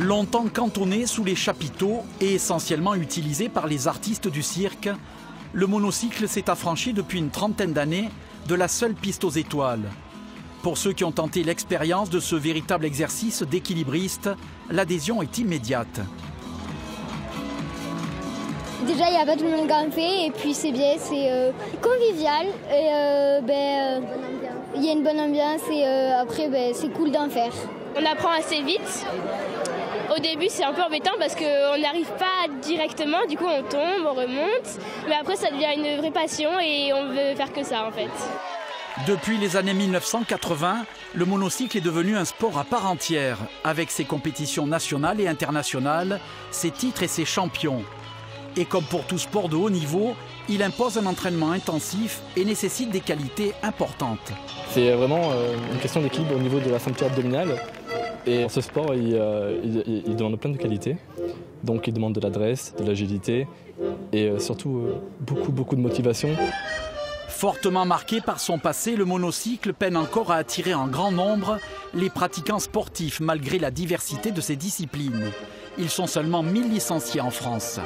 Longtemps cantonné sous les chapiteaux et essentiellement utilisé par les artistes du cirque, le monocycle s'est affranchi depuis une trentaine d'années de la seule piste aux étoiles. Pour ceux qui ont tenté l'expérience de ce véritable exercice d'équilibriste, l'adhésion est immédiate. Déjà, il n'y a pas tout le monde qui en fait, et puis c'est bien, c'est convivial, et il y a une bonne ambiance, et après, c'est cool d'en faire. On apprend assez vite. Au début, c'est un peu embêtant parce qu'on n'arrive pas directement, du coup on tombe, on remonte, mais après ça devient une vraie passion et on veut faire que ça en fait. Depuis les années 1980, le monocycle est devenu un sport à part entière, avec ses compétitions nationales et internationales, ses titres et ses champions. Et comme pour tout sport de haut niveau, il impose un entraînement intensif et nécessite des qualités importantes. C'est vraiment une question d'équilibre au niveau de la ceinture abdominale. Et ce sport, il demande plein de qualités. Donc il demande de l'adresse, de l'agilité et surtout beaucoup de motivation. Fortement marqué par son passé, le monocycle peine encore à attirer en grand nombre les pratiquants sportifs malgré la diversité de ses disciplines. Ils sont seulement 1000 licenciés en France.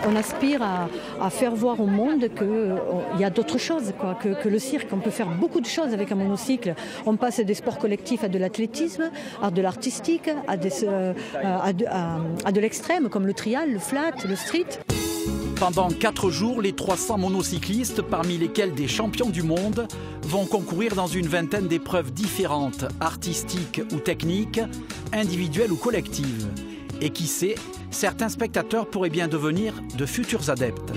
On aspire à faire voir au monde qu'il y a d'autres choses que le cirque. On peut faire beaucoup de choses avec un monocycle. On passe des sports collectifs à de l'athlétisme, à de l'artistique, à de l'extrême comme le trial, le flat, le street. Pendant 4 jours, les 300 monocyclistes, parmi lesquels des champions du monde, vont concourir dans une vingtaine d'épreuves différentes, artistiques ou techniques, individuelles ou collectives. Et qui sait, certains spectateurs pourraient bien devenir de futurs adeptes.